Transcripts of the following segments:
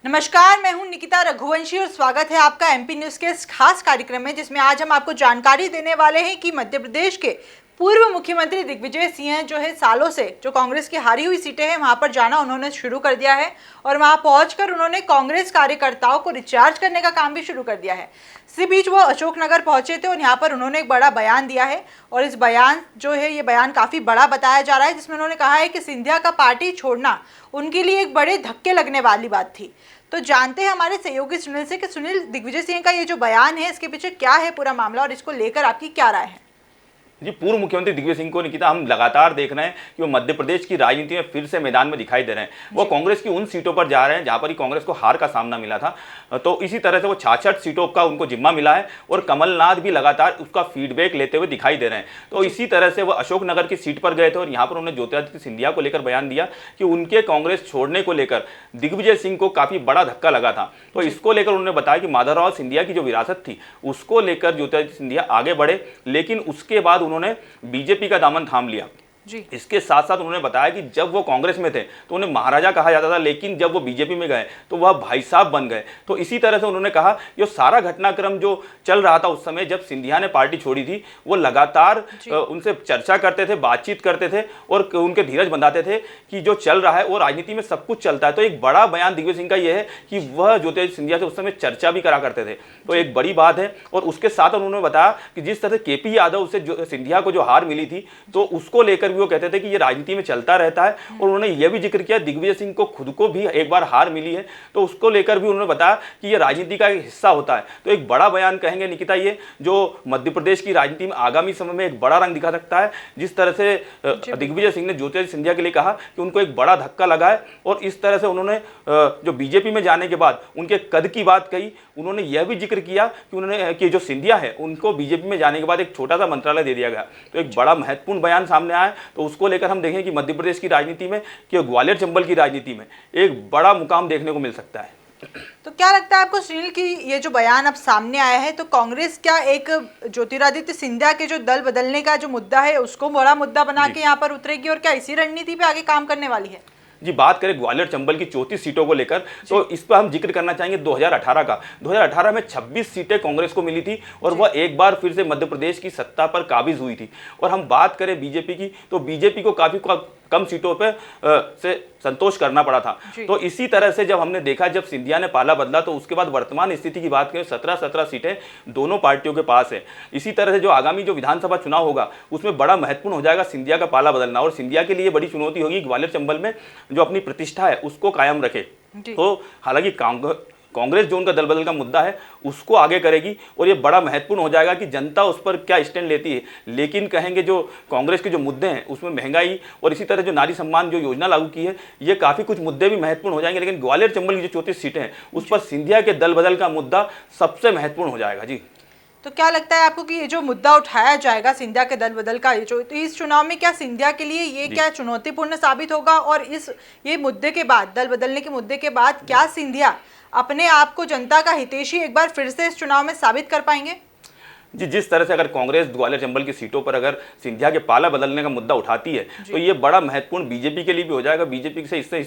नमस्कार, मैं हूं निकिता रघुवंशी और स्वागत है आपका एमपी न्यूज के इस खास कार्यक्रम में, जिसमें आज हम आपको जानकारी देने वाले हैं कि मध्य प्रदेश के पूर्व मुख्यमंत्री दिग्विजय सिंह जो है सालों से जो कांग्रेस की हारी हुई सीटें हैं वहां पर जाना उन्होंने शुरू कर दिया है और वहां पहुंचकर उन्होंने कांग्रेस कार्यकर्ताओं को रिचार्ज करने का काम भी शुरू कर दिया है। इसी बीच वो अशोकनगर पहुंचे थे और यहाँ पर उन्होंने एक बड़ा बयान दिया है और इस बयान जो है ये बयान काफ़ी बड़ा बताया जा रहा है, जिसमें उन्होंने कहा है कि सिंधिया का पार्टी छोड़ना उनके लिए एक बड़े धक्के लगने वाली बात थी। तो जानते हैं हमारे सहयोगी सुनील से कि सुनील, दिग्विजय सिंह का ये जो बयान है इसके पीछे क्या है पूरा मामला और इसको लेकर आपकी क्या राय है? जी, पूर्व मुख्यमंत्री दिग्विजय सिंह को निकिता हम लगातार देख रहे हैं कि वो मध्य प्रदेश की राजनीति में फिर से मैदान में दिखाई दे रहे हैं। वो कांग्रेस की उन सीटों पर जा रहे हैं जहां पर ही कांग्रेस को हार का सामना मिला था। तो इसी तरह से वो 66 सीटों का उनको जिम्मा मिला है और कमलनाथ भी लगातार उसका फीडबैक लेते हुए दिखाई दे रहे हैं। तो इसी तरह से वो अशोकनगर की सीट पर गए थे और यहाँ पर उन्होंने ज्योतिरादित्य सिंधिया को लेकर बयान दिया कि उनके कांग्रेस छोड़ने को लेकर दिग्विजय सिंह को काफी बड़ा धक्का लगा था। तो इसको लेकर उन्होंने बताया कि माधवराव सिंधिया की जो विरासत थी उसको लेकर ज्योतिरादित्य सिंधिया आगे बढ़े, लेकिन उसके बाद उन्होंने बीजेपी का दामन थाम लिया। इसके साथ साथ उन्होंने बताया कि जब वो कांग्रेस में थे तो उन्हें महाराजा कहा जाता था, लेकिन जब वो बीजेपी में गए तो वह भाई साहब बन गए। तो इसी तरह से उन्होंने कहा ये सारा घटनाक्रम जो चल रहा था उस समय जब सिंधिया ने पार्टी छोड़ी थी, वो लगातार उनसे चर्चा करते थे, बातचीत करते थे और उनके धीरज बंधाते थे कि जो चल रहा है वो राजनीति में सब कुछ चलता है। तो एक बड़ा बयान दिग्विजय सिंह का ये है कि वह ज्योतिरादित्य सिंधिया से उस समय चर्चा भी करा करते थे, तो एक बड़ी बात है। और उसके साथ उन्होंने बताया कि जिस तरह केपी यादव से सिंधिया को जो हार मिली थी तो उसको लेकर वो कहते थे कि ये राजनीति में चलता रहता है। और उन्होंने यह भी जिक्र किया दिग्विजय सिंह को खुद को भी एक बार हार मिली है, तो उसको लेकर भी उन्होंने बताया कि ये राजनीति का एक हिस्सा होता है। तो एक बड़ा बयान कहेंगे निकिता ये, जो मध्य प्रदेश की राजनीति में आगामी समय में एक बड़ा रंग दिखा सकता है। जिस तरह से दिग्विजय सिंह ने ज्योतिरादित्य सिंधिया के लिए कहा कि उनको एक बड़ा धक्का लगा है और इस तरह से उन्होंने जो बीजेपी में जाने के बाद उनके कद की बात कही। उन्होंने यह भी जिक्र किया कि उन्होंने कि जो सिंधिया है उनको बीजेपी में जाने के बाद एक छोटा सा मंत्रालय दे दिया गया। तो एक बड़ा महत्वपूर्ण बयान सामने आया। तो उसको लेकर हम देखें कि मध्य प्रदेश की राजनीति में कि ग्वालियर चंबल की राजनीति में एक बड़ा मुकाम देखने को मिल सकता है। तो क्या लगता है आपको सुनील की ये जो बयान अब सामने आया है तो कांग्रेस क्या एक ज्योतिरादित्य सिंधिया के जो दल बदलने का जो मुद्दा है उसको बड़ा मुद्दा बना के यहाँ पर उतरेगी और क्या इसी रणनीति पे आगे काम करने वाली है? जी, बात करें ग्वालियर चंबल की 34 सीटों को लेकर तो इस पर हम जिक्र करना चाहेंगे 2018 का। 2018 में 26 सीटें कांग्रेस को मिली थी और वह एक बार फिर से मध्य प्रदेश की सत्ता पर काबिज हुई थी। और हम बात करें बीजेपी की तो बीजेपी को काफी कम सीटों पे से संतोष करना पड़ा था। तो इसी तरह से जब हमने देखा जब सिंधिया ने पाला बदला तो उसके बाद वर्तमान स्थिति की बात करें 17 सीटें दोनों पार्टियों के पास है। इसी तरह से जो आगामी जो विधानसभा चुनाव होगा उसमें बड़ा महत्वपूर्ण हो जाएगा सिंधिया का पाला बदलना और सिंधिया के लिए बड़ी चुनौती होगी ग्वालियर चंबल में जो अपनी प्रतिष्ठा है उसको कायम रखे। तो हालांकि कांग्रेस जो उनका दल बदल का मुद्दा है उसको आगे करेगी और ये बड़ा महत्वपूर्ण हो जाएगा कि जनता उस पर क्या स्टैंड लेती है। लेकिन कहेंगे जो कांग्रेस के जो मुद्दे हैं उसमें महंगाई और इसी तरह जो नारी सम्मान जो योजना लागू की है ये काफ़ी कुछ मुद्दे भी महत्वपूर्ण हो जाएंगे। लेकिन ग्वालियर चंबल की जो 34 सीटें हैं उस पर सिंधिया के दल बदल का मुद्दा सबसे महत्वपूर्ण हो जाएगा। जी, तो क्या लगता है आपको कि ये जो मुद्दा उठाया जाएगा सिंधिया के दल बदल का तो इस चुनाव में क्या सिंधिया के लिए ये क्या चुनौतीपूर्ण साबित होगा? और ये मुद्दे के बाद, दल बदलने के मुद्दे के बाद, क्या सिंधिया अपने आप को जनता का हितैषी एक बार फिर से इस चुनाव में साबित कर पाएंगे? जी, जिस तरह से अगर कांग्रेस ग्वालियर चंबल की सीटों पर अगर सिंधिया के पाला बदलने का मुद्दा उठाती है तो ये बड़ा महत्वपूर्ण बीजेपी के लिए भी हो जाएगा। बीजेपी से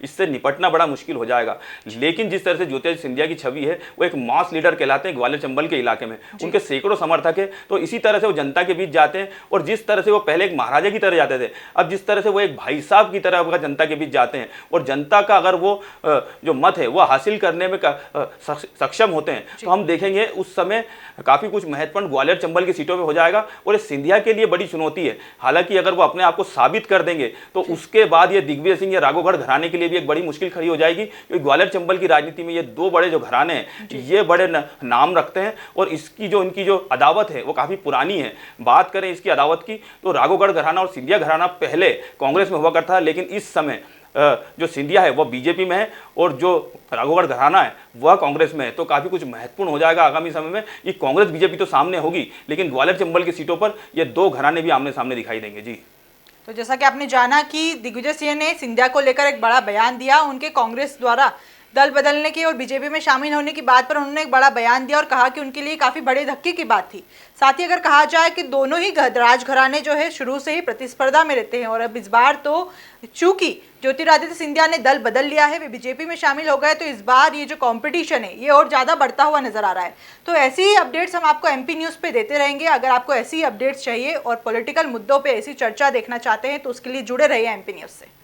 इससे निपटना बड़ा मुश्किल हो जाएगा। लेकिन जिस तरह से ज्योतिरादित्य सिंधिया की छवि है वो एक मास लीडर कहलाते हैं ग्वालियर चंबल के इलाके में, उनके सैकड़ों समर्थक है। तो इसी तरह से वो जनता के बीच जाते हैं और जिस तरह से वो पहले एक महाराजा की तरह जाते थे अब जिस तरह से वो एक भाई साहब की तरह जनता के बीच जाते हैं और जनता का अगर वो जो मत है वो हासिल करने में सक्षम होते हैं तो हम देखेंगे उस समय काफ़ी कुछ ग्वालियर चंबल की सीटों पे हो जाएगा और ये सिंधिया के लिए बड़ी चुनौती है। हालांकि अगर वो अपने आप को साबित कर देंगे तो उसके बाद ये दिग्विजय सिंह या राघवगढ़ घराने के लिए भी एक बड़ी मुश्किल खड़ी हो जाएगी, क्योंकि ग्वालियर चंबल की राजनीति में ये दो बड़े जो घराने हैं ये बड़े नाम रखते हैं और इसकी जो इनकी जो अदावत है वो काफ़ी पुरानी है। बात करें इसकी अदावत की तो राघवगढ़ घराना और सिंधिया घराना पहले कांग्रेस में हुआ करता है, लेकिन इस समय जो सिंधिया है वह बीजेपी में है और जो राघवगढ़ घराना है वह कांग्रेस में है। तो काफ़ी कुछ महत्वपूर्ण हो जाएगा आगामी समय में। ये कांग्रेस बीजेपी तो सामने होगी लेकिन ग्वालियर चंबल की सीटों पर ये दो घराने भी आमने सामने दिखाई देंगे। जी, तो जैसा कि आपने जाना कि दिग्विजय सिंह ने सिंधिया को लेकर एक बड़ा बयान दिया, उनके कांग्रेस द्वारा दल बदलने की और बीजेपी में शामिल होने की बात पर उन्होंने एक बड़ा बयान दिया और कहा कि उनके लिए काफी बड़े धक्के की बात थी। साथ ही अगर कहा जाए कि दोनों ही राजघराने जो है शुरू से ही प्रतिस्पर्धा में रहते हैं और अब इस बार तो चूंकि ज्योतिरादित्य सिंधिया ने दल बदल लिया है, वे बीजेपी में शामिल हो गए, तो इस बार ये जो कंपटीशन है ये और ज्यादा बढ़ता हुआ नजर आ रहा है। तो ऐसी ही अपडेट्स हम आपको एमपी न्यूज पे देते रहेंगे। अगर आपको ऐसी अपडेट्स चाहिए और पॉलिटिकल मुद्दों पे ऐसी चर्चा देखना चाहते हैं तो उसके लिए जुड़े रहिए एमपी न्यूज से।